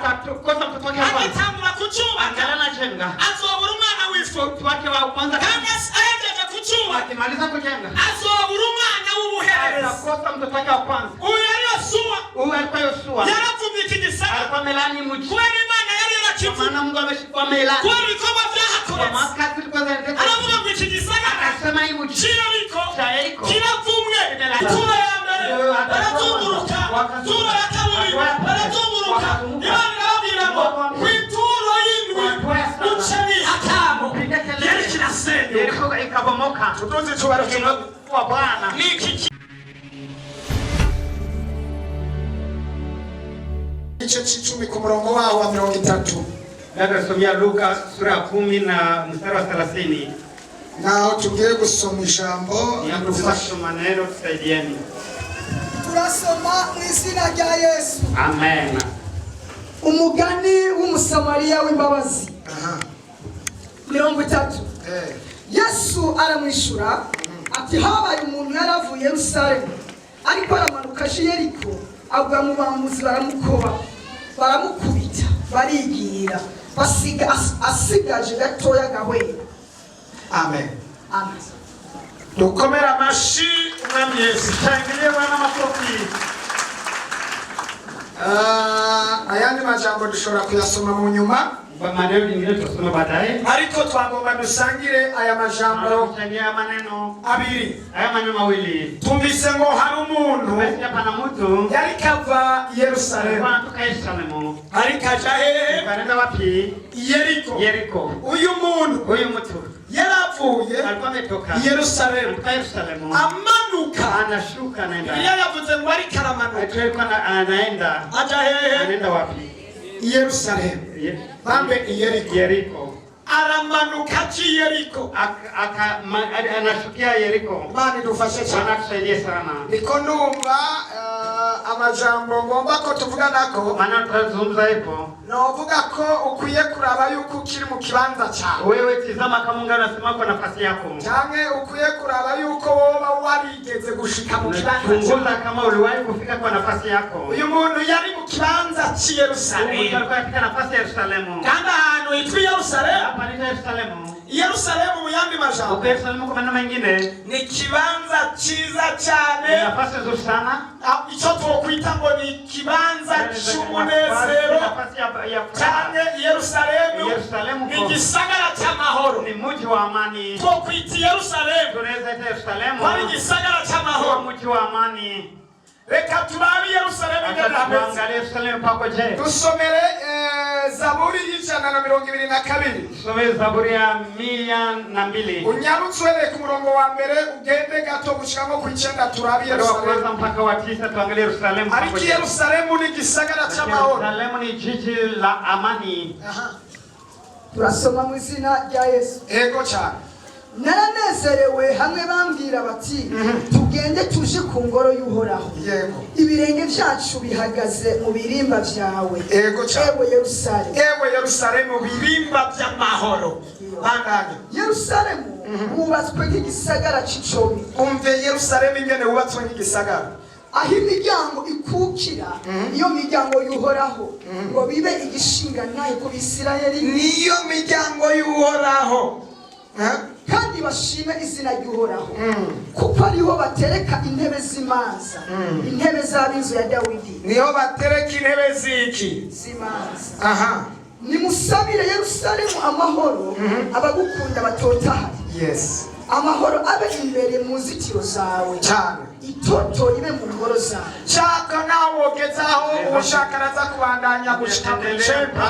atakosa mtoto wake wa kwanza agatangura kucyubaka angalana jenga azobura umwana w'imfura mtoto wake wa kwanza kandi ahejeje kucyubaka akimaliza kujenga azobura umwana w'ubuhereza atakosa mtoto wake wa kwanza uyu yari Yosuwa huyu alikuwa Yoshua yaravumye iki gisagara alikuwa amelani mji kubera Imana yari yarakivuze maana Mungu ameshikwa amelani kubera ibikorwa kwa byahakoretse makazi ilikuwa zinaendelea aravuga ngo iki gisagara akasema hii mji kirariko kiravumwe ituro ya mbere barazunguruka turo ya kabiri barazunguruka Imana irababwira ngo kw'ituro y'indwi uce n'ihatamu yari kirasenyuka Yeriko ikabomoka tutunze cyubahiro kwa Bwana niki igice c'icumi ku murongo waho wa 30. Nasomea Luka sura ya 10 na mstari wa 30. Naho tugiye gusoma ijambo Yakufasha maneno tusaidieni. Turasoma mu izina rya Yesu. Amen. Umugani w'umusamariya w'imbabazi. 30. Yesu aramwishura ati habaye umuntu yaravuye Yerusalemu ariko aramanuka aje Yeriko agwa mu bambuzi baramukubita barigira asigaje gatoya gahwera. Amen. Amen. dukomera amashi umwami Yesu tangilie wana makofi. Ayandi majambo dushobora kuyasoma mu nyuma Kwa maneno mengine tutasoma baadaye. ariko twagomba dusangire aya majambo Kuchangia maneno abiri. haya maneno mawili. Tumvise ngo hari umuntu Tumesikia pana mtu yari kava Yerusalemu anatoka Yerusalemu. ariko aja hehe? Anaenda wapi? Yeriko. Yeriko. Uyu muntu Huyu mtu yaravuye alikuwa ametoka Yerusalemu kutoka Yerusalemu. amanuka. Anashuka anaenda. Biblia yavuze ngo ariko aramanuka Alikuwa anaenda. aja hehe? Anaenda wapi? Yerusalemu. Bambe Yeriko. Yeriko. Aramanuka ci Yeriko. Anashukia Yeriko. Imana idufashe cyane. Bwana tusaidie sana. Niko ndumva amajambo ngomba ko tuvuganako. Maana tutazungumza hapo. Novuga ko ukwiye kuraba yuko ukiri mu kibanza cyawe. Wewe tizama kama Mungu anasema kwa nafasi yako. Cyane ukwiye kuraba yuko woba warigeze gushika mu kibanza cyawe. Chunguza kama uliwahi kufika kwa nafasi yako. Uyu muntu yari mu kibanza ci Yerusalemu. Alikuwa katika nafasi ya Yerusalemu. Kandi ahantu hitwa Yerusalemu. Hapa ni Yerusalemu. Yerusalemu mu yandi majambo. Kwa Yerusalemu kwa maneno mengine Ni kibanza cyiza cyane. nafasi nzuri sana. Icyo twokwita ngo ni kibanza cy'umunezero. Cyane Yerusalemu ni igisagara cy'amahoro. Ni mji wa amani. Twokwita Yerusalemu. Tunaweza ita Yerusalemu. Ni igisagara cy'amahoro. Mji wa amani. Reka turabe Yerusalemu ingene hameze. Tuangalie Yerusalemu pako je. Dusomere Zaburi y'122. Tusome Zaburi ya 102. Unyarutse uhereye ku murongo wa mbere ugende gato gushikamo ku 9 turabe Yerusalemu. Mpaka wa 9 tuangalie Yerusalemu pako Ariko je. Yerusalemu ni igisagara cy'amahoro. Yerusalemu ni jiji la amani. Turasoma mu izina rya Yesu. Ego cyane. Naranezerewe hamwe bambwira bati tugende tuje ku ngoro y'Uhoraho. Yego. Ibirenge byacu bihagaze mu birimba byawe. Ego cyane. Ewe Yerusalemu. Ewe Yerusalemu birimba by'amahoro. Bandanye. Yerusalemu wubatswe nk'igisagara cy'icyobi. Umve Yerusalemu ingene wubatswe nk'igisagara. Aho imiryango ikukira iyo miryango y'Uhoraho ngo bibe igishinga nayo ku Bisirayeli. Niyo miryango y'Uhoraho. Kandi bashime izina ry'Uhoraho kuko ariho batereka intebe z'imanza, intebe z'ab'inzu ya Dawidi. Niho batereka intebe z'iki z'imanza. Aha. Nimusabire Yerusalemu amahoro, abagukunda batotahari. Yes. Amahoro abe imbere mu nzitiro zawe cyane. Itoto ribe mu ngoro zawe. Chaka nawo gezaho ubushakaraza kubandanya gushika mu cemba.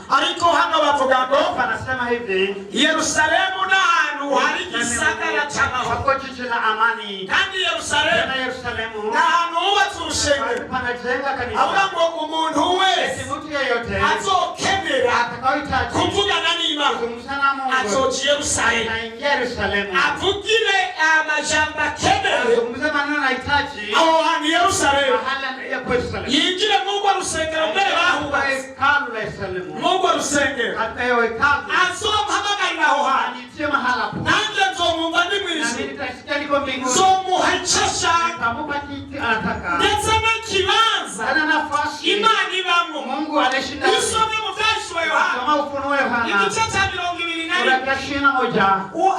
Ariko hano bavuga ngo Anasema hivi, Yerusalemu n'ahantu hari igisagara cy'amahoro. pako jiji la amani. Kandi Yerusalemu n'ahantu hubatse urushengero. panajenga kanisa. Avuga ngo umuntu wese Mtu yeyote azokenera atakayohitaji kuvugana n'Imana kuzungumza na Mungu azoja Yerusalemu. anaingia Yerusalemu. Avugire amajambo akeneye Kuzungumza maneno anahitaji aho hantu Yerusalemu. mahala ya Yerusalemu. Yinjire mu rwo rusengero mbere bahubatse. Hekalu la Yerusalemu. Mu rwo rusengero Katika hiyo hekalu azompamagarira aho hantu. anitie mahala hapo. Nanjye nzomwumva ndi mu Na mimi ijuru. nitasikia niko mbinguni. Nzomuha icyo ashaka Nitamupa kitu anataka. ndetse n'ikibanza Ana nafasi Imana ibamo. Mungu Mungu alishinda. Usome mu Byahishwe Yohana. Kama Ufunuo Yohana. Igice cya 21. Sura 21.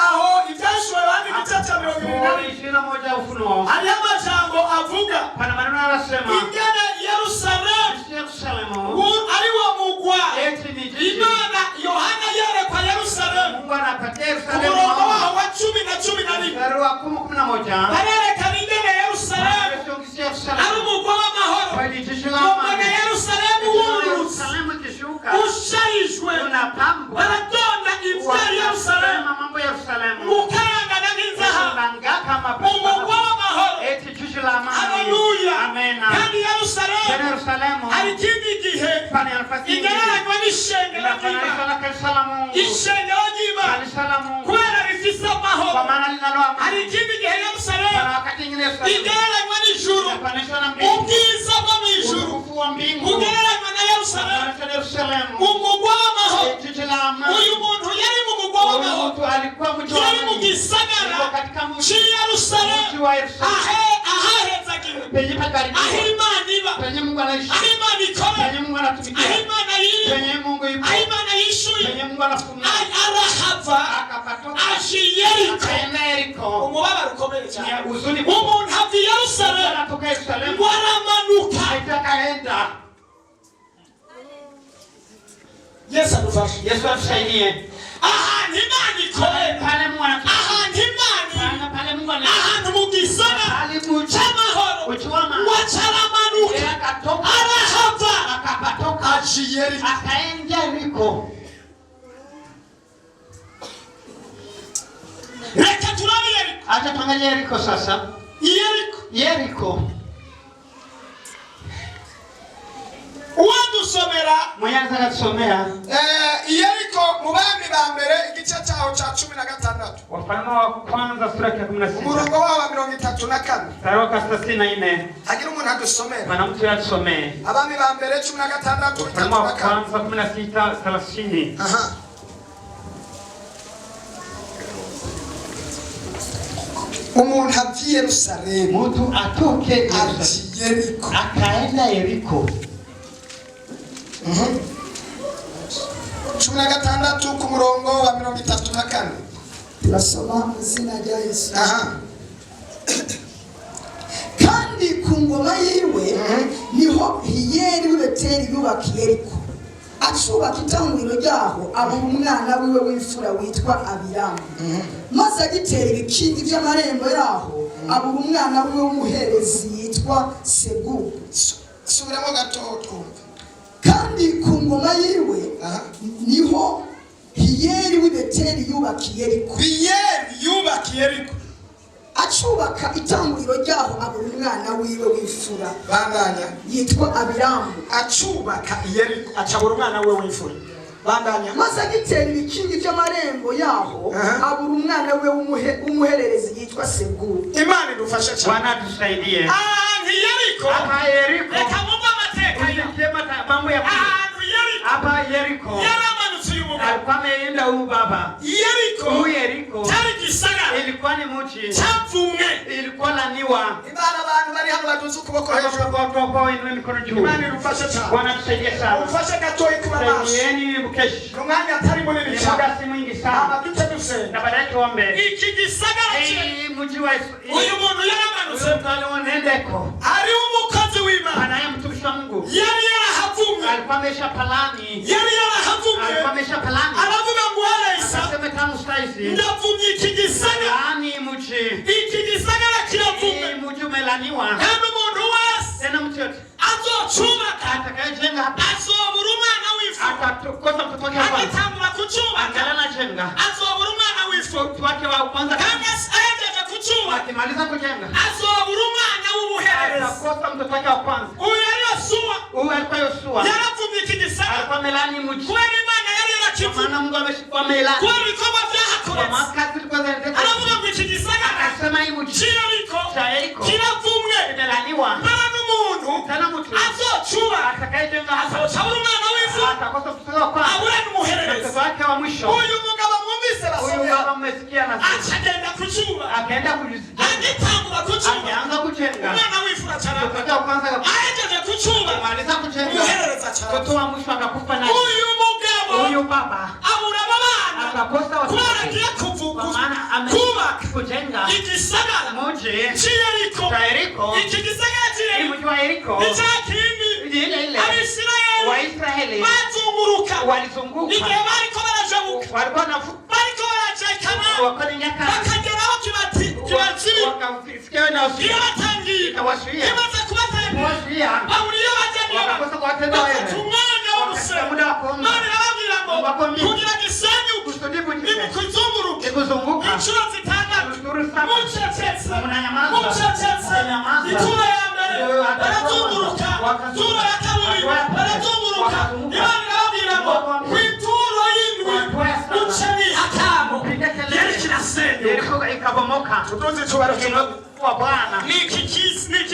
Aho Ibyahishwe Yohana igice cya 21. Ufunuo. Hariho amajambo avuga. Pana maneno yanasema. Ingene Yerusalemu. Ari wo mugwa. Imana Yohana yerekwa Yerusalemu. Mungu anapatia Yerusalemu. Umurongo waho wa 10 na 11. Mstari wa 10-11. Barerekana ingene Yerusalemu ari umugwa w'amahoro. Mbona Yerusalemu wururutse usharijwe baratonda ivyari Yerusalemu mukangana n'inzahabu umugwa w'amahoro. Haleluya. Kandi Yerusalemu hari ikindi gihe igereranywa n'ishengero ry'Imana. Ishengero ry'Imana kubera rifise amahoro. Hari ikindi gihe Yerusalemu igereranywa n'ijuru. Ubwiza bwo mw'ijuru bugereranywa na Yerusalemu umugwa w'amahoro. Uyu muntu yari mu mugwa w'amahoro, yari mu gisagara c'i Yerusalemu ahahezagiwe, aho Imana iba, aho Imana ikora, aho Imana yiri, aho Imana yishuye. Arahava aje i Yeriko. Umubabaro ukomeye cyane. Umuntu ava i Yerusalemu ngo aramanuka. Yesu adufashe. Yesu atusaidie. Ahantu Imana ikorera, ahantu Imana, ahantu mu gisagara cy'amahoro wacaramanuka, arahava aje i Yeriko. Reka turabe Yeriko. Acha tuangalie Yeriko sasa. Yeriko. Uwadusomera Mwanza katusomea Yeriko mu bami ba mbere igice cyaho cya 16. Wafalme wa kwanza sura ya 16. Umurongo wa 34. Mstari wa 34. Agira umuntu adusomera. Mana mtu yatusomee. Abami ba mbere 16. Wafalme wa kwanza 16:30. Aha. Umuntu avi Yerusalemu. Mtu atoke Yeriko. akaenda Yeriko. 16 ku murongo wa 34. Turasoma mu izina rya Yesu. Aha. Kandi ku ngoma yiwe niho Hiyeri w'i Beteli yubakiye Yeriko. Acubaka itanguriro ryaho aba umwana wiwe w'imfura witwa Abiramu. Maze agitera ibikingi by'amarembo yaho aba umwana wiwe w'umuherezi yitwa Segubu. Subiramo gatoto. Kandi ku ngoma yiwe niho Hiyeri w'i Beteli yubakiye Yeriko. Hiyeri yubakiye Yeriko. Acubaka itanguriro ryaho aba umwana wiwe w'imfura bandanya yitwa Abiramu. Acubaka Yeriko acabura umwana wiwe w'imfura bandanya. Maze agitera ibikingi by'amarembo yaho abura umwana we w'umuhererezi yitwa Segubu. Imana idufashe cyane. Bwana tusaidie. Ahantu Yeriko. Hapa Yeriko. Reka mumva amateka ya. Mambo ya ahantu Yeriko. Hapa Yeriko. Yaramanutse uyu mugabo. Alikuwa ameenda huyu baba. Yeriko. Cyari gisagara. Ilikuwa ni mji. Cyapfumwe. Ilikuwa laniwa. Ibana abantu bari hano baduze ukuboko hejuru. Kwa inwe mikono juu. Imana idufashe cyane. Bwana tusaidie sana. Ufashe gatoyi kuba maso. Saidieni mkeshi. Umwanya atari munini cyane. Muda si mwingi sana. Abadute duse. Na baadaye tuombe. Iki gisagara cye. Mji wa uyu muntu yaramanutse. Alionendeko. Ari umukozi w'Imana. Anaye mtumishi wa Mungu. Yari yarahavumwe. Alikuwa ameshapalani. Yari yarahavumwe. Alikuwa ameshapalani. Aravuga ngo Elisa. Anasema tamu staisi. Ndavumye iki gisagara. Yaani mji. Iki gisagara kiravumwe. Mji umelaniwa. Kandi umuntu wese. Tena mtu yote. Azocubaka. Atakayejenga hapa. Azobura umwana w'imfura. Atakosa mtoto wake wa kwanza. Agitangura kucubaka. Akalala jenga. Azobura umwana w'imfura. Mtoto wake wa kwanza. Kandi ahejeje kucubaka. Akimaliza kujenga. Azobura umwana w'ubuherezi. Atakosa mtoto wake wa kwanza. Uyu yari Yosuwa. Huyu alikuwa Yoshua. Yaravumye iki gisagara. Alikuwa amelani mji. Kubera Imana yari yarakivuye. Maana Mungu ameshikwa amelani. Kubera ibikorwa byahakoretse. Kwa makazi tulikuwa zinaendelea. Aravuga ngo iki gisagara. Akasema hii mji. Yeriko. Kiravumwe. Imelaniwa. Bara n'umuntu. Tena mtu. Azocuba. Atakayejenga hapa. Azocabura umwana w'imfura. Atakosa mtoto wa kwanza. Abura n'umuhererezi. Mtoto wake wa mwisho. Uyu mugabo mwumvise Huyu basomera. baba mmesikia na Acagenda kucuba. akaenda kujenga. Agitangura kucuba. Akaanza kujenga. Umwana w'imfura Mtoto caraba. wake wa kwanza Ahejeje kucuba. akamaliza kujenga. Umuhererezi acaraba. mtoto wa mwisho akakufa naye. Huyu mugabo, Huyu baba abura abana, akakosa watoto. kubera agiye kubaka kujenga igisagara mji cy'Yeriko. Yeriko. Iki gisagara Ni cy'Yeriko mji wa Yeriko. icyakindi Ile Abisirayeli Waisraeli bazunguruka walizunguka. igihe bariko barajabuka Walikuwa na bariko barajekana wakati nyaka bakageraho kibati wakafikiwa na usiku. kibatangiye Ikawashuia. kimaze kubatangiye Kuwashuia. baburiye bajanira Wakakosa kuwatenda wewe. umwanya wo Wakafika muda wa kuomba. None arababwira ngo Wakomye. kugira gisenyu Kusudibu ni mukuzunguruke Kuzunguka. inshuro zitandatu Nuru saba. mucecetse Mnanyamaza. mucecetse Mnanyamaza. ituro ya mbere Ndio, barazunguruka wakazunguruka. ituro ya kabiri Wakazunguruka. barazunguruka Wakazunguruka. Imana irababwira ngo Wakazunguruka. ku ituro y'indwi Wakazunguruka. uce ni hatamu Piga kelele. yari kirasenyuka Yeriko ikabomoka. tutunze tubara Kwa Bwana. niki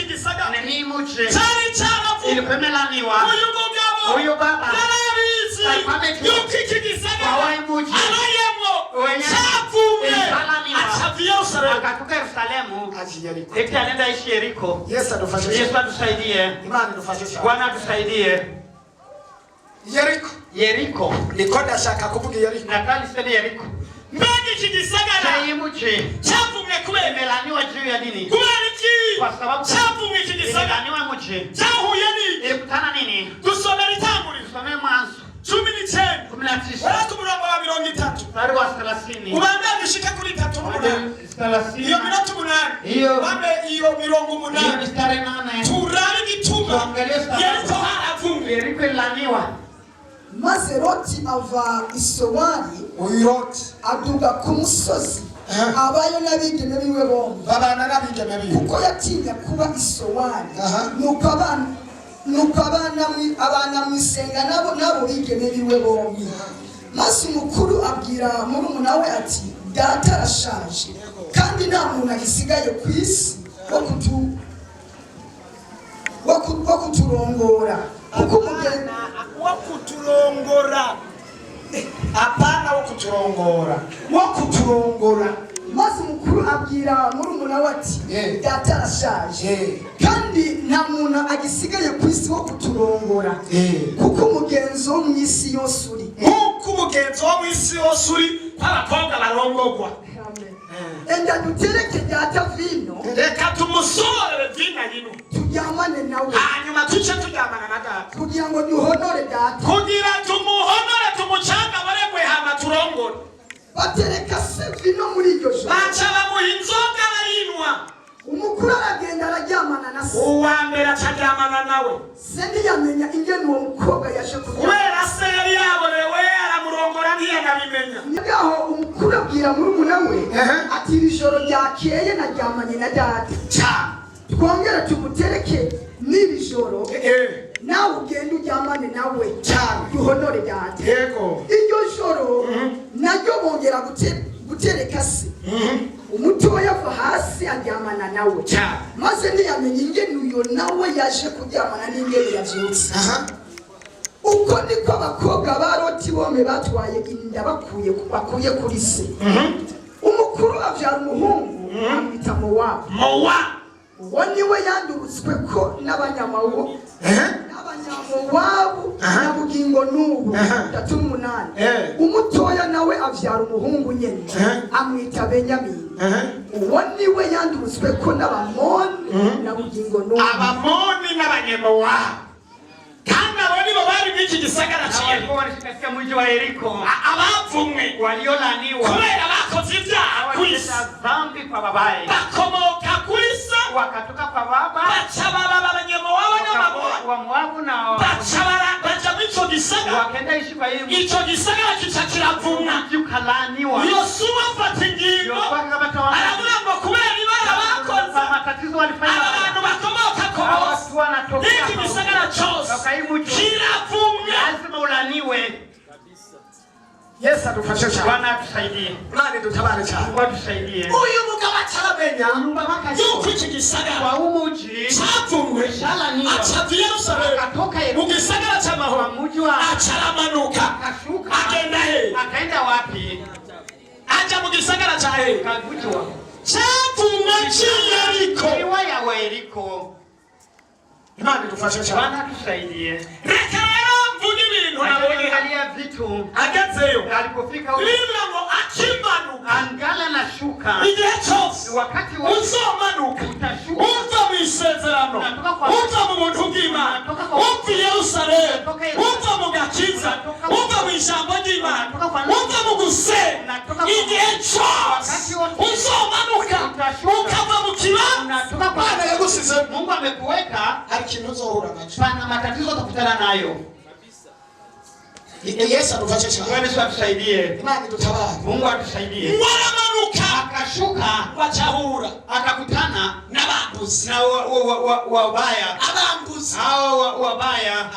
gisagara Ni mji. cyari cyaravuye Ilikuwa imelaniwa. uyu mugabo Huyu baba. yarabizi Alikuwa amejua. yuko iki gisagara Kwa mji. abayemo Wenye. cyavuye Ilifalaniwa. acavye Yerusalemu Akatoka Yerusalemu. aji Yeriko. Eti anaenda ishi Yeriko. Yesu adufashe Yesu atusaidie. Imana idufashe cyane Bwana atusaidie. Yeriko Yeriko. niko ndashaka kuvuga Yeriko Nataka niseme Yeriko. mbega iki gisagara Hii mji cyavumwe kubera imelaniwa juu ya dini. kubera iki Kwa sababu cyavumwe iki gisagara imelaniwa mji. cyahuye ni Ilikutana nini? dusomera itanguriro Tusomee Mwanzo 19 19. baraka umurongo wa 30 Mstari wa 30. ubandanye ushike kuri 3 iyo 30. minota 8 Hiyo. bambe iyo mirongo Hiyo 8 mstari 8. turabe igituma Tuangalie sababu. Yeriko haravumwe Yeriko ilaniwa. maze loti ava i sowari uyu Loti aduga ku musozi abayo n'abigeme biwe bombi babana n'abigeme biwe kuko yatinya kuba i sowari Aha. nuko abana mu isenga nabo bigeme biwe bombi maze umukuru abwira murumuna we ati data arashaje kandi nta muntu agisigaye ku isi wo kuturongora kuko umugeni wo kuturongora apana wo kuturongora maze umukuru abwira murumuna we ati data arashaje kandi nta muntu agisigaye ku isi wo kuturongora kuko umugenzo wo mu isi yose uri nk'uko umugenzo wo mu isi yose uri kw'abakobwa barongorwa enda dutereke data vino reka tumusorere vino yino turyamane nawe hanyuma tuce turyamana na data kugira ngo duhonore data kugira tumuhonore tumucanga baregwe hama turongore batereka se vino muri iryo joro baca bamuha inzoga arayinwa umukuru aragenda araryamana na se uwa mbere acaryamana nawe se ntiyamenya ingene uwo mukobwa yaje kuryamana kubera se yari yaborewe aramurongora ntiyanabimenya ngaho umukuru abwira murumuna we ati iri joro ryakeye naryamanye na data cyane twongere tumutereke n'iri joro nawe ugenda uryamane nawe cyane duhonore data yego iryo joro naryo bongera gutereka se umutoya ava hasi aryamana nawe maze ntiyamenya ingene uyo nawe yaje kuryamana n'ingene yavyutse uko niko abakobwa ba Loti bombi batwaye inda bakuye kuri se umukuru avyara umuhungu amwita Mowabu uwo niwe yandurutswe ko n'abanyamowabu na bugingo n'ubu 38 umutoya nawe avyara umuhungu nyene amwita Benyamini uwo niwe yandurutswe ko n'abamoni na bugingo n'ubu abamoni n'abanyamowabu kandi abo nibo bari mw'iki gisagara Walikuwa wanaishi katika mji wa Yeriko. abavumwe Waliolaniwa. kubera bakoze ibyaha ku isi dhambi kwa babaye. bakomoka kuri se Wakatoka kwa baba. baca baba abanyamowabu n'abamowabu Wa Moabu na baca mw'ico gisagara wakaenda ishi kwa hiyo mji. ico gisagara kica kiravumwa Mji ukalaniwa. yosuwa afata ingingo aravuga ngo kubera ibara bakoze matatizo walifanya abantu bakomoka ku bose watu wanatoka iki gisagara cose kiravumwe lazima ulaniwe. Yesu adufashe cyane Bwana atusaidie. Imana dutabare cyane Bwana tusaidie. uyu mugabo ataramenya yuko iki gisagara Wa umuji cyavumwe aca Yerusalemu akatoka mu gisagara cy'amahoro mji wa acaramanuka akashuka agenda he akaenda wapi? aja mu gisagara cya he Kagujwa. cyavumwe cy'Yeriko Ya Yeriko. Imana idufashe cyane Bwana tusaidie. reka rero Biblia ngo akimanuka angala na shuka igihe cyose wakati wote uzomanuka utashuka uva mu isezerano uva mu buntu bw'Imana uva i Yerusalemu uva mu gakiza uva mu ijambo ry'Imana uva mu gusenga igihe cyose uzomanuka ukava mu kibanza Bwana yagusize. Mungu amekuweka, hari ikintu uzohura nacyo. pana matatizo utakutana nayo. Yesu adufashe cyane. Yesu atusaidie. Imana idutabare. Mungu atusaidie. Waramanuka akashuka wachahura akakutana n'abambuzi na wabaya abambuzi hao wabaya